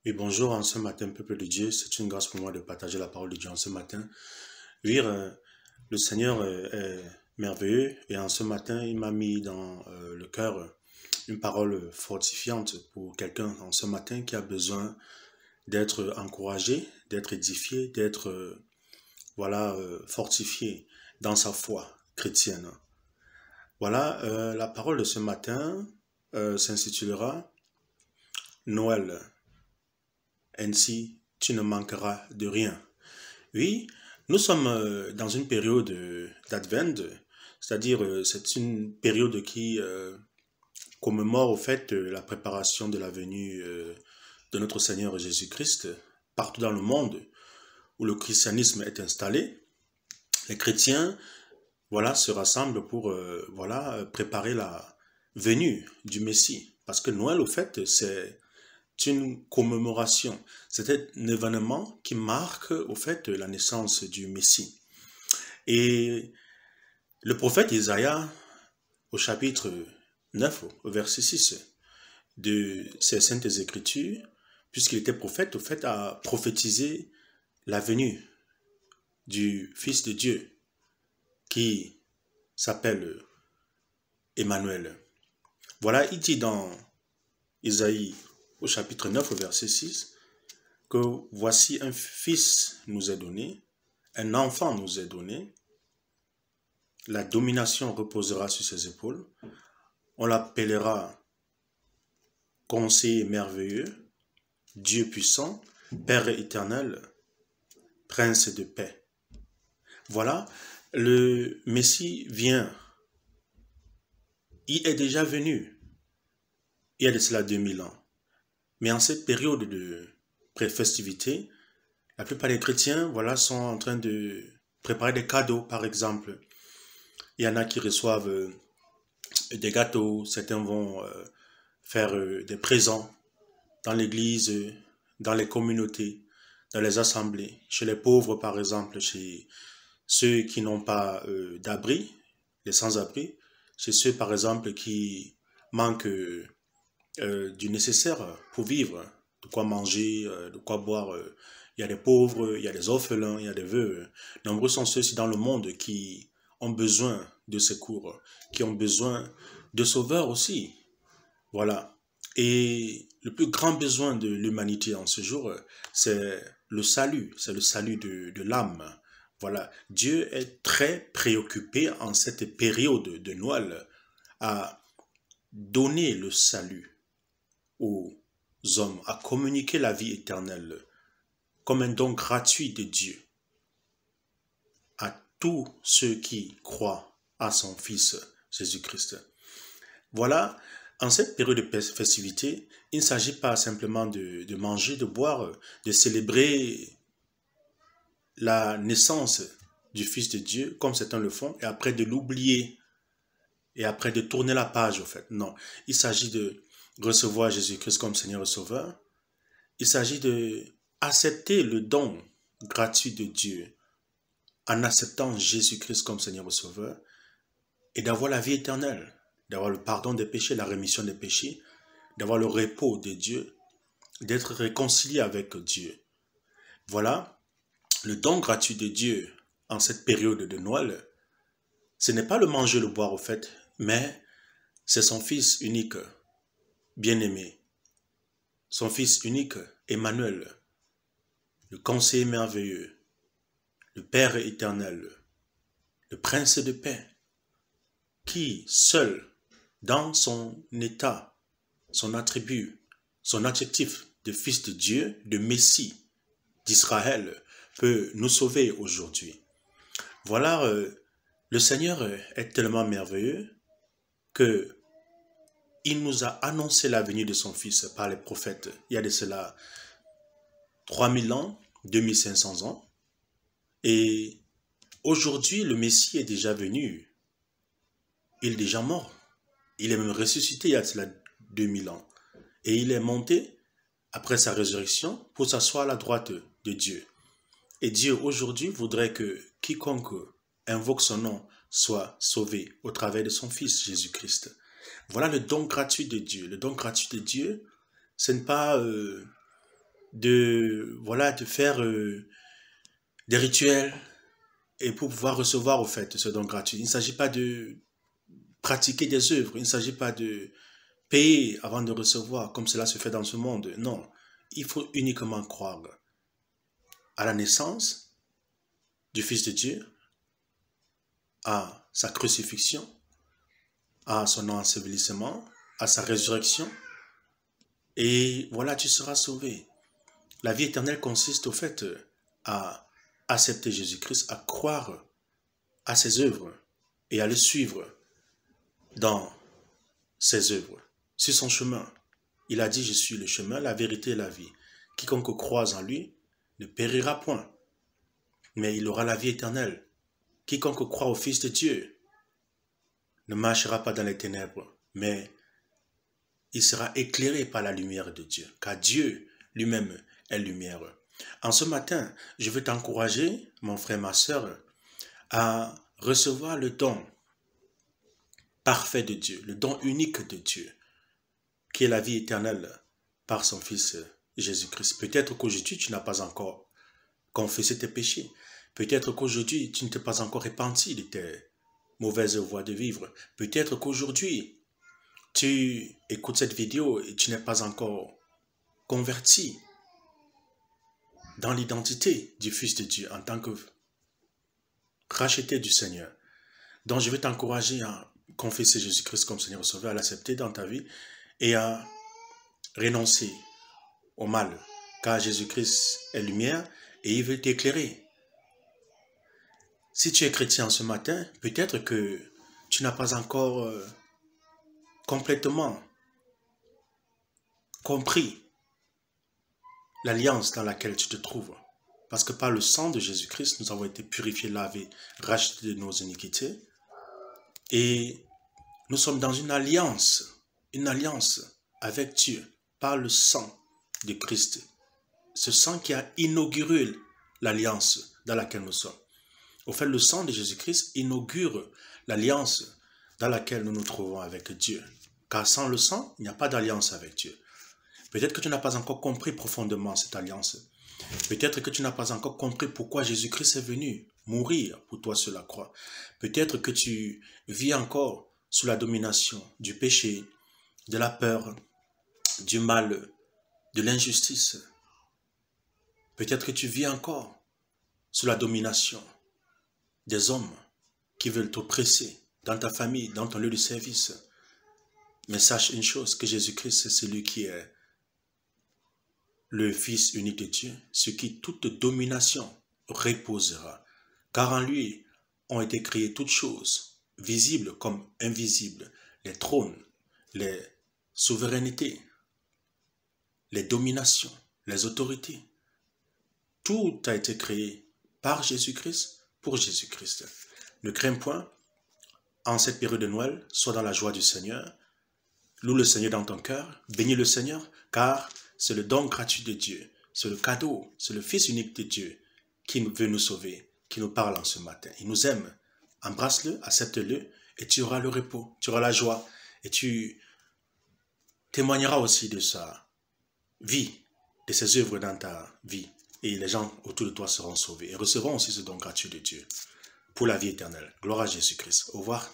Et bonjour en ce matin, peuple de Dieu. C'est une grâce pour moi de partager la parole de Dieu en ce matin. Oui, le Seigneur est merveilleux et en ce matin, il m'a mis dans le cœur une parole fortifiante pour quelqu'un en ce matin qui a besoin d'être encouragé, d'être édifié, d'être fortifié dans sa foi chrétienne. Voilà, la parole de ce matin s'intitulera Noël. Ainsi, tu ne manqueras de rien. Oui, nous sommes dans une période d'Advent, c'est-à-dire c'est une période qui commémore au fait la préparation de la venue de notre Seigneur Jésus-Christ partout dans le monde où le christianisme est installé. Les chrétiens, voilà, se rassemblent pour préparer la venue du Messie. Parce que Noël, au fait, c'est une commémoration. C'est un événement qui marque, au fait, la naissance du Messie. Et le prophète Isaïe, au chapitre 9, au verset 6 de ses saintes écritures, puisqu'il était prophète, au fait, a prophétisé la venue du Fils de Dieu, qui s'appelle Emmanuel. Voilà, il dit dans Isaïe, au chapitre 9, au verset 6, que voici un fils nous est donné, un enfant nous est donné, la domination reposera sur ses épaules, on l'appellera conseiller merveilleux, Dieu puissant, Père éternel, Prince de paix. Voilà, le Messie vient, il est déjà venu, il y a de cela 2000 ans. Mais en cette période de pré-festivité, la plupart des chrétiens voilà, sont en train de préparer des cadeaux, par exemple. Il y en a qui reçoivent des gâteaux, certains vont faire des présents dans l'église, dans les communautés, dans les assemblées, chez les pauvres par exemple, chez ceux qui n'ont pas d'abri, les sans-abri, chez ceux par exemple qui manquent du nécessaire pour vivre, de quoi manger, de quoi boire. Il y a des pauvres, il y a des orphelins, il y a des veuves. Nombreux sont ceux-ci dans le monde qui ont besoin de secours, qui ont besoin de sauveurs aussi. Voilà. Et le plus grand besoin de l'humanité en ce jour, c'est le salut de l'âme. Voilà. Dieu est très préoccupé en cette période de Noël à donner le salut aux hommes, à communiquer la vie éternelle comme un don gratuit de Dieu à tous ceux qui croient à son Fils Jésus-Christ. Voilà, en cette période de festivité, il ne s'agit pas simplement de manger, de boire, de célébrer la naissance du Fils de Dieu, comme certains le font, et après de l'oublier, et après de tourner la page, au fait. Non, il s'agit de recevoir Jésus-Christ comme Seigneur et Sauveur. Il s'agit de accepter le don gratuit de Dieu en acceptant Jésus-Christ comme Seigneur et Sauveur et d'avoir la vie éternelle, d'avoir le pardon des péchés, la rémission des péchés, d'avoir le repos de Dieu, d'être réconcilié avec Dieu. Voilà, le don gratuit de Dieu en cette période de Noël, ce n'est pas le manger, le boire au fait, mais c'est son Fils unique, bien-aimé, son Fils unique, Emmanuel, le conseiller merveilleux, le Père éternel, le Prince de paix, qui seul, dans son état, son attribut, son adjectif de Fils de Dieu, de Messie d'Israël, peut nous sauver aujourd'hui. Voilà, le Seigneur est tellement merveilleux que il nous a annoncé la venue de son Fils par les prophètes. Il y a de cela 3000 ans, 2500 ans. Et aujourd'hui, le Messie est déjà venu. Il est déjà mort. Il est même ressuscité il y a cela 2000 ans. Et il est monté après sa résurrection pour s'asseoir à la droite de Dieu. Et Dieu aujourd'hui voudrait que quiconque invoque son nom soit sauvé au travers de son Fils Jésus-Christ. Voilà le don gratuit de Dieu. Le don gratuit de Dieu, ce n'est pas voilà, de faire des rituels et pour pouvoir recevoir au fait ce don gratuit. Il ne s'agit pas de pratiquer des œuvres, il ne s'agit pas de payer avant de recevoir comme cela se fait dans ce monde. Non, il faut uniquement croire à la naissance du Fils de Dieu, à sa crucifixion, à son ensevelissement, à sa résurrection, et voilà, tu seras sauvé. La vie éternelle consiste au fait à accepter Jésus-Christ, à croire à ses œuvres et à le suivre dans ses œuvres, sur son chemin. Il a dit, je suis le chemin, la vérité et la vie. Quiconque croise en lui ne périra point, mais il aura la vie éternelle. Quiconque croit au Fils de Dieu ne marchera pas dans les ténèbres, mais il sera éclairé par la lumière de Dieu, car Dieu lui-même est lumière. En ce matin, je veux t'encourager, mon frère, ma sœur, à recevoir le don parfait de Dieu, le don unique de Dieu, qui est la vie éternelle par son Fils Jésus-Christ. Peut-être qu'aujourd'hui, tu n'as pas encore confessé tes péchés. Peut-être qu'aujourd'hui, tu ne t'es pas encore repenti de tes mauvaises voies de vivre. Peut-être qu'aujourd'hui, tu écoutes cette vidéo et tu n'es pas encore converti dans l'identité du Fils de Dieu en tant que racheté du Seigneur. Donc je veux t'encourager à confesser Jésus-Christ comme Seigneur et Sauveur, à l'accepter dans ta vie et à renoncer au mal, car Jésus-Christ est lumière et il veut t'éclairer. Si tu es chrétien ce matin, peut-être que tu n'as pas encore complètement compris l'alliance dans laquelle tu te trouves. Parce que par le sang de Jésus-Christ, nous avons été purifiés, lavés, rachetés de nos iniquités. Et nous sommes dans une alliance avec Dieu par le sang de Christ. Ce sang qui a inauguré l'alliance dans laquelle nous sommes. Au fait, le sang de Jésus-Christ inaugure l'alliance dans laquelle nous nous trouvons avec Dieu. Car sans le sang, il n'y a pas d'alliance avec Dieu. Peut-être que tu n'as pas encore compris profondément cette alliance. Peut-être que tu n'as pas encore compris pourquoi Jésus-Christ est venu mourir pour toi sur la croix. Peut-être que tu vis encore sous la domination du péché, de la peur, du mal, de l'injustice. Peut-être que tu vis encore sous la domination des hommes qui veulent t'oppresser dans ta famille, dans ton lieu de service. Mais sache une chose, que Jésus-Christ, c'est celui qui est le Fils unique de Dieu, sur qui toute domination reposera. Car en lui ont été créées toutes choses, visibles comme invisibles, les trônes, les souverainetés, les dominations, les autorités. Tout a été créé par Jésus-Christ, pour Jésus-Christ. Ne crains point, en cette période de Noël, sois dans la joie du Seigneur, loue le Seigneur dans ton cœur, bénis le Seigneur, car c'est le don gratuit de Dieu, c'est le cadeau, c'est le Fils unique de Dieu qui veut nous sauver, qui nous parle en ce matin. Il nous aime. Embrasse-le, accepte-le, et tu auras le repos, tu auras la joie, et tu témoigneras aussi de sa vie, de ses œuvres dans ta vie. Et les gens autour de toi seront sauvés et recevront aussi ce don gratuit de Dieu pour la vie éternelle. Gloire à Jésus-Christ. Au revoir.